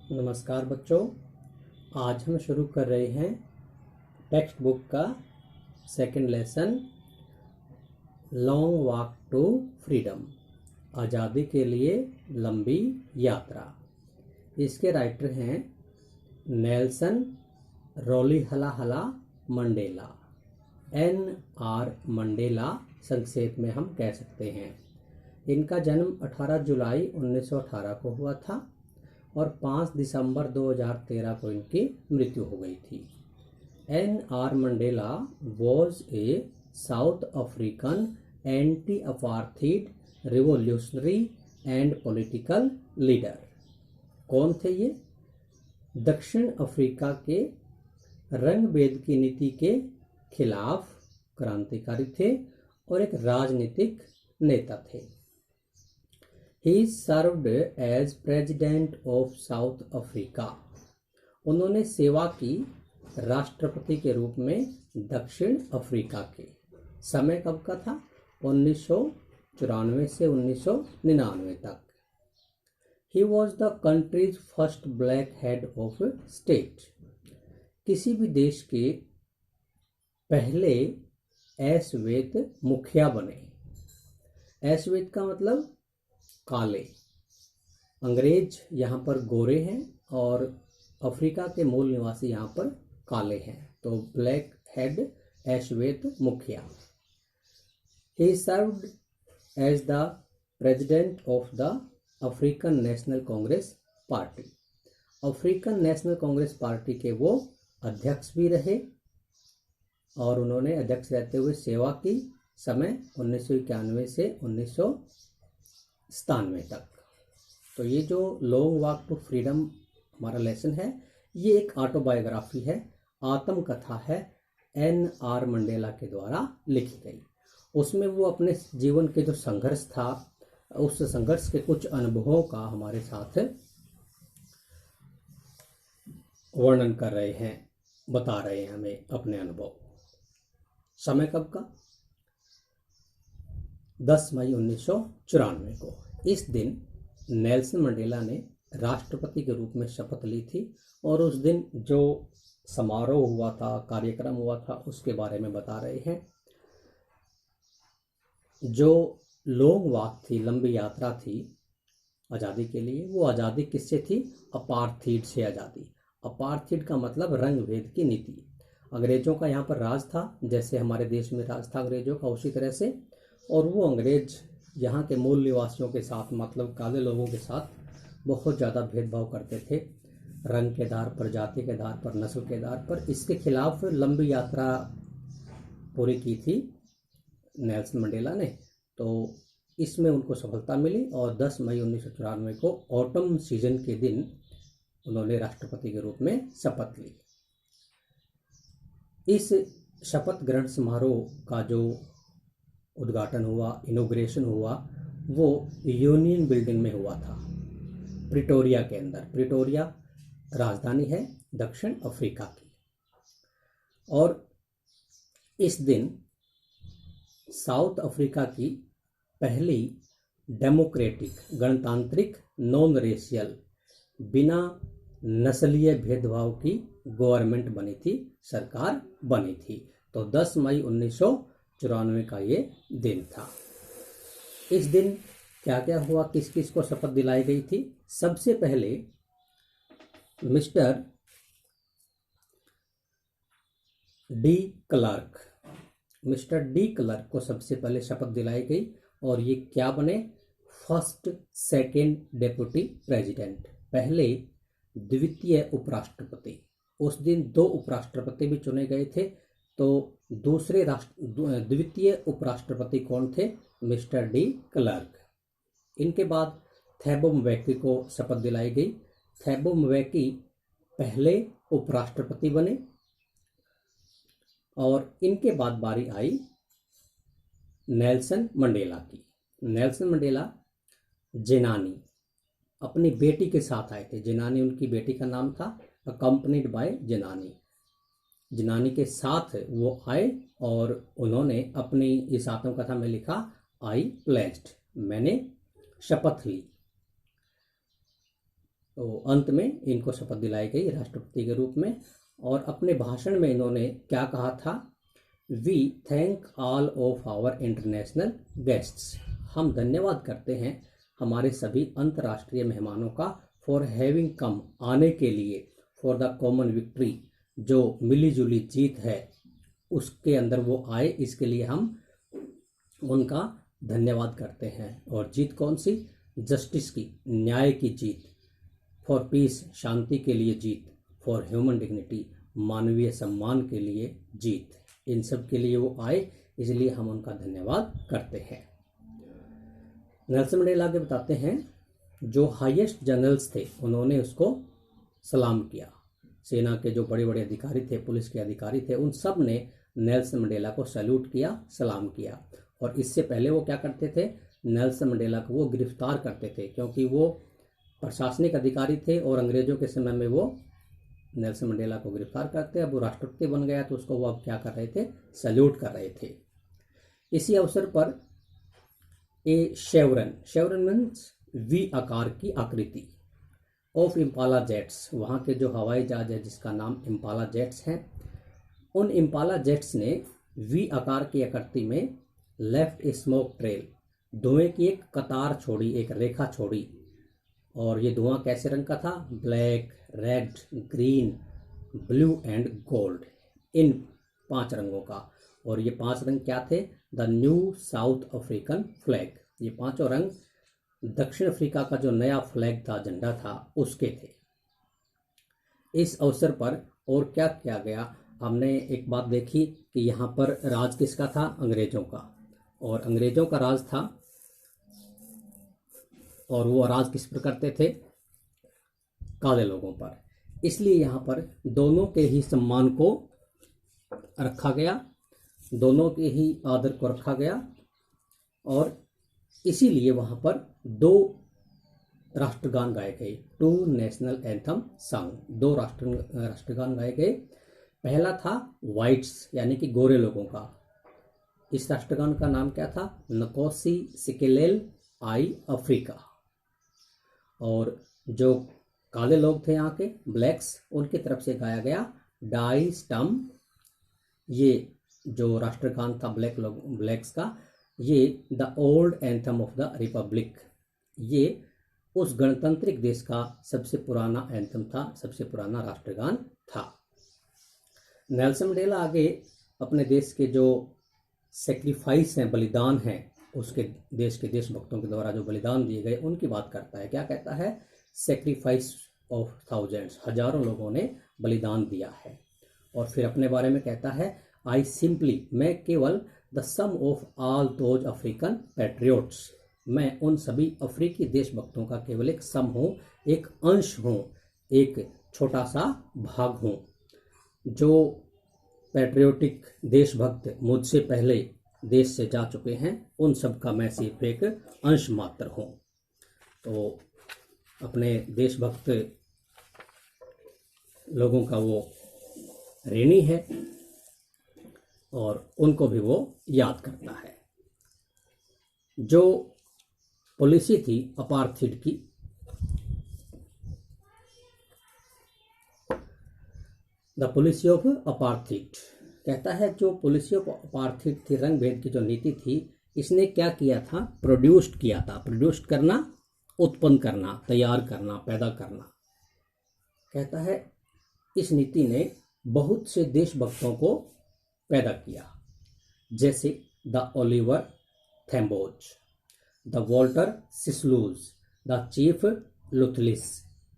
नमस्कार बच्चों, आज हम शुरू कर रहे हैं टेक्स्ट बुक का second lesson long walk to freedom, आज़ादी के लिए लंबी यात्रा। इसके राइटर हैं Nelson Rolihlahla Mandela, NR Mandela संक्षेप में हम कह सकते हैं। इनका जन्म 18 जुलाई 1918 को हुआ था और 5 दिसंबर 2013 को इनकी मृत्यु हो गई थी। NR Mandela was a south African anti apartheid revolutionary and political leader. कौन थे ये? दक्षिण अफ्रीका के रंग-भेद की नीति के खिलाफ क्रांतिकारी थे और एक राजनीतिक नेता थे। He served as president of South Africa. उन्होंने सेवा की राष्ट्रपति के रूप में दक्षिण अफ्रीका के। समय कब का था? 1994 से 1999 तक। He was the country's first black head of state. किसी भी देश के पहले अश्वेत मुखिया बने। अश्वेत का मतलब काले। अंग्रेज यहाँ पर गोरे हैं और अफ्रीका के मूल निवासी यहाँ पर काले हैं, तो ब्लैक हेड अश्वेत मुखिया। He served as the president of the African National Congress party. African National Congress party के वो अध्यक्ष भी रहे और उन्होंने अध्यक्ष रहते हुए सेवा की, समय 1991 से 1997 तक। तो ये जो लॉन्ग वॉक टू फ्रीडम हमारा लेसन है, ये एक ऑटोबायोग्राफी है, आत्मकथा है, NR मंडेला के द्वारा लिखी गई। उसमें वो अपने जीवन के जो संघर्ष था, उस संघर्ष के कुछ अनुभवों का हमारे साथ वर्णन कर रहे हैं, बता रहे हैं हमें अपने अनुभव। समय कब का? 10 मई 1994 को। इस दिन नेल्सन मंडेला ने राष्ट्रपति के रूप में शपथ ली थी और उस दिन जो समारोह हुआ था, कार्यक्रम हुआ था, उसके बारे में बता रहे हैं। जो लॉन्ग वॉक थी, लंबी यात्रा थी आज़ादी के लिए, वो आज़ादी किससे थी? अपार्थाइड से आज़ादी। अपार्थाइड का मतलब रंग भेद की नीति। अंग्रेजों का यहाँ पर राज था, जैसे हमारे देश में राज था अंग्रेजों का, उसी तरह से। और वो अंग्रेज यहाँ के मूल निवासियों के साथ, मतलब काले लोगों के साथ बहुत ज़्यादा भेदभाव करते थे, रंग के आधार पर, जाति के आधार पर, नस्ल के आधार पर। इसके खिलाफ लंबी यात्रा पूरी की थी नेल्सन मंडेला ने, तो इसमें उनको सफलता मिली और 10 मई 1994 को ऑटम सीजन के दिन उन्होंने राष्ट्रपति के रूप में शपथ ली। इस शपथ ग्रहण समारोह का जो उद्घाटन हुआ, इनॉग्रेशन हुआ, वो यूनियन बिल्डिंग में हुआ था, प्रिटोरिया के अंदर। प्रिटोरिया राजधानी है दक्षिण अफ्रीका की। और इस दिन साउथ अफ्रीका की पहली डेमोक्रेटिक, गणतांत्रिक, नॉन रेशियल, बिना नस्लीय भेदभाव की गवर्नमेंट बनी थी, सरकार बनी थी। तो 10 मई 1994 का ये दिन था। इस दिन क्या क्या हुआ, किस किस को शपथ दिलाई गई थी? सबसे पहले मिस्टर डी क्लर्क को सबसे पहले शपथ दिलाई गई और ये क्या बने? फर्स्ट सेकेंड डेप्यूटी प्रेसिडेंट, पहले द्वितीय उपराष्ट्रपति। उस दिन 2 उपराष्ट्रपति भी चुने गए थे, तो द्वितीय उपराष्ट्रपति कौन थे? Mister de Klerk. इनके बाद थैबो म्बेकी को शपथ दिलाई गई। थैबो म्बेकी पहले उपराष्ट्रपति बने और इनके बाद बारी आई नेल्सन मंडेला की। नेल्सन मंडेला जेनानी अपनी बेटी के साथ आए थे। जेनानी उनकी बेटी का नाम था, अकम्पनीड बाय जेनानी। जेनानी के साथ वो आए और उन्होंने अपनी इस आत्मकथा में लिखा, आई प्लेज्ड, मैंने शपथ ली। तो अंत में इनको शपथ दिलाई गई राष्ट्रपति के रूप में। और अपने भाषण में इन्होंने क्या कहा था? We thank all of our international guests, हम धन्यवाद करते हैं हमारे सभी अंतर्राष्ट्रीय मेहमानों का, फॉर हैविंग कम, आने के लिए, फॉर द कॉमन विक्ट्री, जो मिली जुली जीत है उसके अंदर वो आए, इसके लिए हम उनका धन्यवाद करते हैं। और जीत कौन सी? जस्टिस की, न्याय की जीत, फॉर पीस, शांति के लिए जीत, फॉर ह्यूमन डिग्निटी, मानवीय सम्मान के लिए जीत, इन सब के लिए वो आए, इसलिए हम उनका धन्यवाद करते हैं। नेल्सन मंडेला आगे बताते हैं जो हाईएस्ट जनरल्स थे उन्होंने उसको सलाम किया। सेना के जो बड़े बड़े अधिकारी थे, पुलिस के अधिकारी थे, उन सब ने नेल्सन मंडेला को सैल्यूट किया, सलाम किया। और इससे पहले वो क्या करते थे? नेल्सन मंडेला को वो गिरफ्तार करते थे, क्योंकि वो प्रशासनिक अधिकारी थे और अंग्रेजों के समय में वो नेल्सन मंडेला को गिरफ्तार करते। अब वो राष्ट्रपति बन गया तो उसको वो अब क्या कर रहे थे? सैल्यूट कर रहे थे। इसी अवसर पर ए शेवरन, शेवरन मीन्स वी आकार की आकृति, ऑफ इम्पाला जेट्स, वहाँ के जो हवाई जहाज है जिसका नाम इम्पाला जेट्स है, उन इम्पाला जेट्स ने वी आकार की आकृति में लेफ्ट ए स्मोक ट्रेल, धुएं की एक कतार छोड़ी, एक रेखा छोड़ी। और ये धुआं कैसे रंग का था? Black, red, green, blue and gold, इन 5 रंगों का। और ये 5 रंग क्या थे? The new South African flag, ये 5 रंग दक्षिण अफ्रीका का जो नया फ्लैग था, झंडा था, उसके थे। इस अवसर पर और क्या किया गया? हमने एक बात देखी कि यहाँ पर राज किसका था? अंग्रेजों का। और अंग्रेजों का राज था, और वो राज किस पर करते थे? काले लोगों पर। इसलिए यहाँ पर दोनों के ही सम्मान को रखा गया, दोनों के ही आदर को रखा गया। और इसीलिए वहाँ पर 2 राष्ट्रगान गाए गए, 2 नेशनल एंथम सॉन्ग, 2 राष्ट्रगान गाए गए। पहला था वाइट्स यानी कि गोरे लोगों का। इस राष्ट्रगान का नाम क्या था? नकोसी सिकेलेल आई अफ्रीका। और जो काले लोग थे यहाँ के, ब्लैक्स, उनकी तरफ से गाया गया डाई स्टम। ये जो राष्ट्रगान था ब्लैक्स का, ये the old anthem of the Republic, ये उस गणतांत्रिक देश का सबसे पुराना एंथम था, सबसे पुराना राष्ट्रगान था। नेल्सन मंडेला आगे अपने देश के जो सेक्रीफाइस हैं, बलिदान हैं, उसके देश के देशभक्तों के द्वारा जो बलिदान दिए गए उनकी बात करता है। क्या कहता है? सेक्रीफाइस ऑफ थाउजेंड्स, हजारों लोगों ने बलिदान दिया है। और फिर अपने बारे में कहता है आई सिंपली, मैं केवल the sum of all those African patriots, मैं उन सभी अफ्रीकी देशभक्तों का केवल एक सम हूँ, एक अंश हूँ, एक छोटा सा भाग हूँ। जो पैट्रियोटिक देशभक्त मुझसे पहले देश से जा चुके हैं, उन सब का मैं सिर्फ एक अंश मात्र हूँ। तो अपने देशभक्त लोगों का वो ऋणी है और उनको भी वो याद करता है। जो पॉलिसी थी अपार्थीड की, द पॉलिसी ऑफ अपार्थीड, कहता है जो पॉलिसी ऑफ अपार्थीड थी, रंग भेद की जो नीति थी, इसने क्या किया था? प्रोड्यूस्ड किया था। प्रोड्यूस्ड करना, उत्पन्न करना, तैयार करना, पैदा करना। कहता है इस नीति ने बहुत से देशभक्तों को पैदा किया, जैसे the Oliver Tambos, the Walter Sisulus, the chief Luthulis,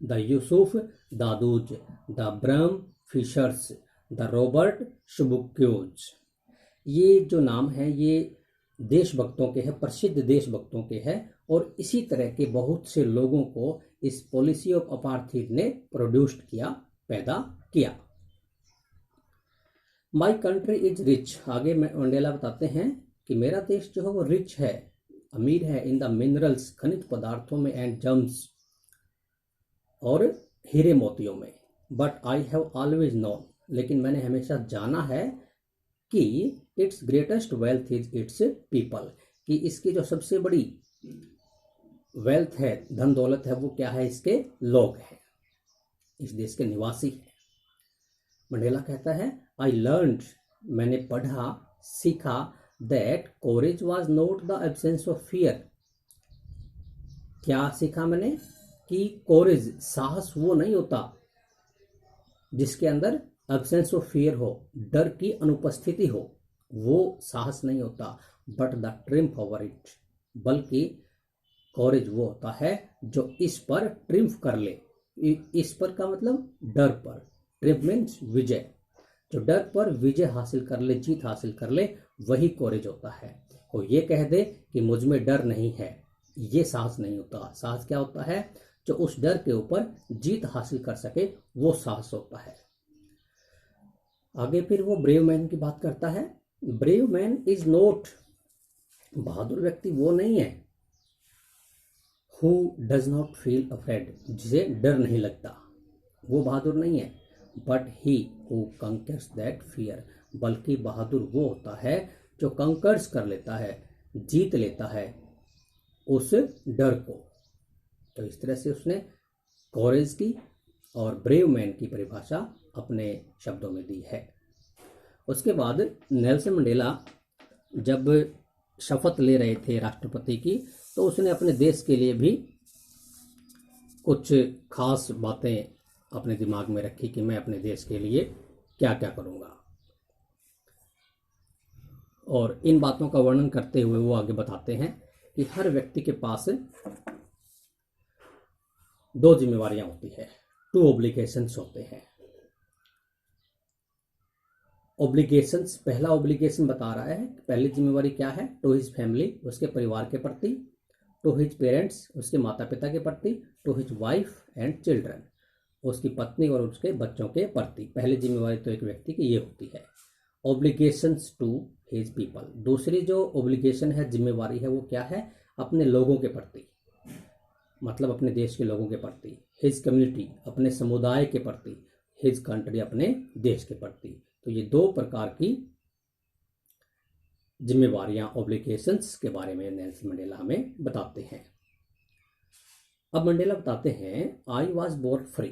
the Yusuf Dadoos, the Bram Fischers, the Robert Sobukwes. ये जो नाम है ये देशभक्तों के हैं, प्रसिद्ध देशभक्तों के हैं। और इसी तरह के बहुत से लोगों को इस पॉलिसी ऑफ अपार्थीड ने प्रोड्यूस्ड किया, पैदा किया। माई कंट्री इज रिच, आगे मंडेला बताते हैं कि मेरा देश जो है वो रिच है, अमीर है, इन द मिनरल्स, खनिज पदार्थों में, एंड जम्स, और हीरे मोतियों में। But I have always known, लेकिन मैंने हमेशा जाना है कि it's greatest wealth is it's people, कि इसकी जो सबसे बड़ी वेल्थ है, धन दौलत है, वो क्या है, इसके लोग हैं, इस देश के निवासी हैं। मंडेला कहता है आई लर्नड, मैंने पढ़ा सीखा, that courage was not the absence of fear. क्या सीखा मैंने कि कोरेज, साहस वो नहीं होता जिसके अंदर एब्सेंस ऑफ फियर हो, डर की अनुपस्थिति हो, वो साहस नहीं होता, but the triumph over it, बल्कि कॉरेज वो होता है जो इस पर ट्रिम्फ कर ले। इस पर का मतलब डर पर, ट्रिम्फ मीन्स विजय, जो डर पर विजय हासिल कर ले, जीत हासिल कर ले, वही कॉरेज होता है। वो ये कह दे कि मुझ में डर नहीं है, ये साहस नहीं होता। साहस क्या होता है, जो उस डर के ऊपर जीत हासिल कर सके, वो साहस होता है। आगे फिर वो ब्रेव मैन की बात करता है। ब्रेव मैन इज नॉट, बहादुर व्यक्ति वो नहीं है, who does not feel afraid, जिसे डर नहीं लगता, वो बहादुर नहीं है। But he who conquers that fear, बल्कि बहादुर वो होता है जो कंकर्स कर लेता है, जीत लेता है उस डर को। तो इस तरह से उसने कॉरेज की और ब्रेव मैन की परिभाषा अपने शब्दों में दी है। उसके बाद नेल्सन मंडेला जब शपथ ले रहे थे राष्ट्रपति की, तो उसने अपने देश के लिए भी कुछ खास बातें अपने दिमाग में रखी कि मैं अपने देश के लिए क्या क्या करूँगा। और इन बातों का वर्णन करते हुए वो आगे बताते हैं कि हर व्यक्ति के पास 2 जिम्मेवारियां होती है, 2 ऑब्लिगेशंस होते हैं। ऑब्लिगेशंस, पहला ऑब्लिगेशन बता रहा है, पहली जिम्मेवारी क्या है, टू हिज फैमिली, उसके परिवार के प्रति, टू हिज पेरेंट्स, उसके माता पिता के प्रति, to his wife and children, उसकी पत्नी और उसके बच्चों के प्रति। पहली जिम्मेवारी तो एक व्यक्ति की ये होती है। ऑब्लिगेशंस टू हिज पीपल, दूसरी जो ऑब्लिगेशन है, जिम्मेवारी है, वो क्या है, अपने लोगों के प्रति, मतलब अपने देश के लोगों के प्रति। हिज कम्युनिटी, अपने समुदाय के प्रति। हिज कंट्री, अपने देश के प्रति। तो ये 2 प्रकार की जिम्मेवारियां, ऑब्लिगेशंस के बारे में नेल्सन मंडेला हमें बताते हैं। अब मंडेला बताते हैं आई वॉज बोर्न फ्री,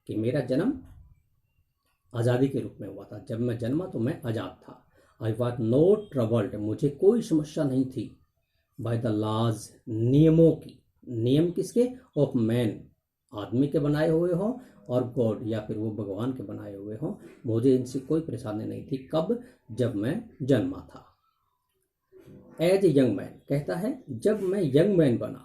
कि मेरा जन्म आज़ादी के रूप में हुआ था। जब मैं जन्मा तो मैं आज़ाद था। आई वॉज नॉट ट्रबल्ड, मुझे कोई समस्या नहीं थी, बाय द लॉज, नियमों की। नियम किसके, ऑफ मैन, आदमी के बनाए हुए हों, और गॉड, या फिर वो भगवान के बनाए हुए हों, मुझे इनसे कोई परेशानी नहीं थी। कब, जब मैं जन्मा था। एज ए यंग मैन, कहता है जब मैं यंग मैन बना,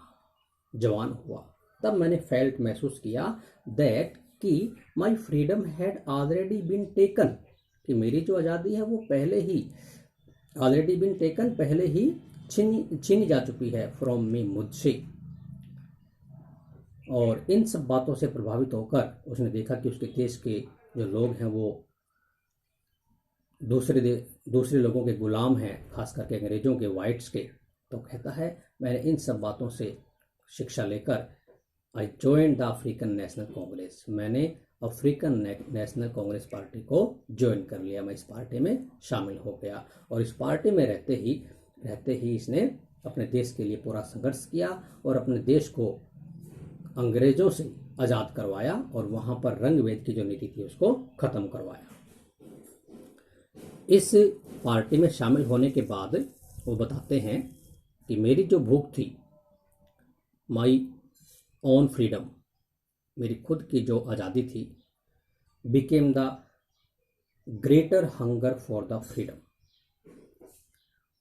जवान हुआ, तब मैंने फेल्ट, महसूस किया, दैट कि my freedom had already been taken, कि मेरी जो आज़ादी है वो पहले ही, ऑलरेडी बीन टेकन, पहले ही छीनी जा चुकी है, फ्रॉम मी, मुझसे। और इन सब बातों से प्रभावित होकर उसने देखा कि उसके देश के जो लोग हैं वो दूसरे लोगों के गुलाम हैं, खास करके अंग्रेजों के, वाइट्स के। तो कहता है मैंने इन सब बातों से शिक्षा लेकर I join the African National Congress, मैंने अफ्रीकन नेशनल कांग्रेस पार्टी को ज्वाइन कर लिया, मैं इस पार्टी में शामिल हो गया। और इस पार्टी में रहते ही इसने अपने देश के लिए पूरा संघर्ष किया और अपने देश को अंग्रेजों से आज़ाद करवाया और वहाँ पर रंगभेद की जो नीति थी उसको ख़त्म करवाया। इस पार्टी में शामिल होने के बाद वो बताते हैं कि मेरी जो भूख थी, माई ओन फ्रीडम, मेरी खुद की जो आज़ादी थी, became the greater hunger for the freedom,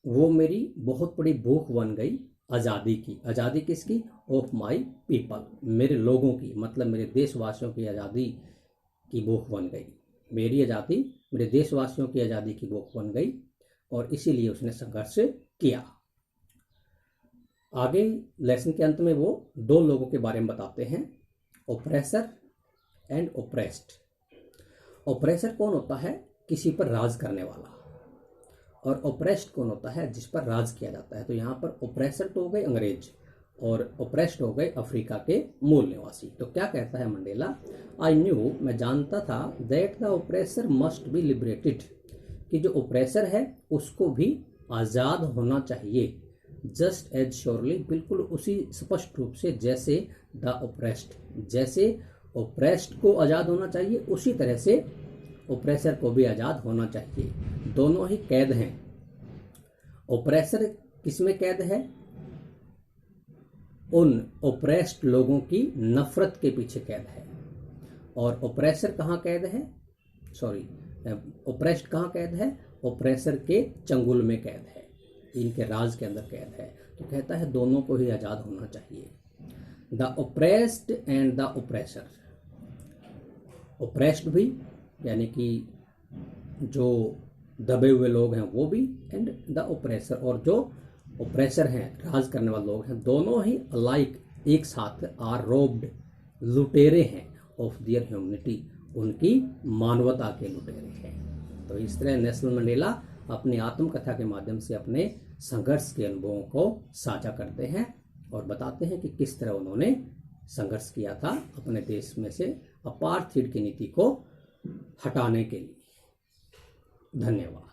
वो मेरी बहुत बड़ी भूख बन गई आज़ादी की। आज़ादी किसकी, ऑफ माई पीपल, मेरे लोगों की, मतलब मेरे देशवासियों की आज़ादी की भूख बन गई। मेरी आज़ादी मेरे देशवासियों की आज़ादी की भूख बन गई और इसीलिए उसने संघर्ष किया। आगे लेसन के अंत में वो 2 लोगों के बारे में बताते हैं, ओप्रेसर एंड ओप्रेस्ड। ओप्रेसर कौन होता है, किसी पर राज करने वाला, और ओप्रेस्ड कौन होता है, जिस पर राज किया जाता है। तो यहाँ पर ओप्रेसर तो हो गए अंग्रेज और ओप्रेस्ड हो गए अफ्रीका के मूल निवासी। तो क्या कहता है मंडेला, आई न्यू, मैं जानता था, that the oppressor must be liberated, कि जो ओप्रेसर है उसको भी आज़ाद होना चाहिए। जस्ट एज श्योरली, बिल्कुल उसी स्पष्ट रूप से जैसे द ओप्रेस्ड, जैसे ओप्रेस्ड को आज़ाद होना चाहिए उसी तरह से ओप्रेसर को भी आज़ाद होना चाहिए। दोनों ही कैद हैं। ओप्रेसर किसमें कैद है? उन ओप्रेस्ड लोगों की नफरत के पीछे कैद है। और ओप्रेसर कहाँ कैद है? सॉरी, ओप्रेस्ड कहाँ कैद है? ओप्रेसर के चंगुल में कैद है, इनके राज के अंदर कैद है। तो कहता है दोनों को ही आज़ाद होना चाहिए। The oppressed and the oppressor, oppressed भी यानी कि जो दबे हुए लोग हैं वो भी, एंड द ओप्रेसर, और जो ओप्रेसर हैं राज करने वाले लोग हैं, दोनों ही अलाइक एक साथ आर रोब्ड, लुटेरे हैं ऑफ दियर ह्यूमनिटी, उनकी मानवता के लुटेरे हैं। तो इस तरह नेल्सन मंडेला अपनी आत्मकथा के माध्यम से अपने संघर्ष के अनुभवों को साझा करते हैं और बताते हैं कि किस तरह उन्होंने संघर्ष किया था अपने देश में से अपार्थाइड की नीति को हटाने के लिए। धन्यवाद।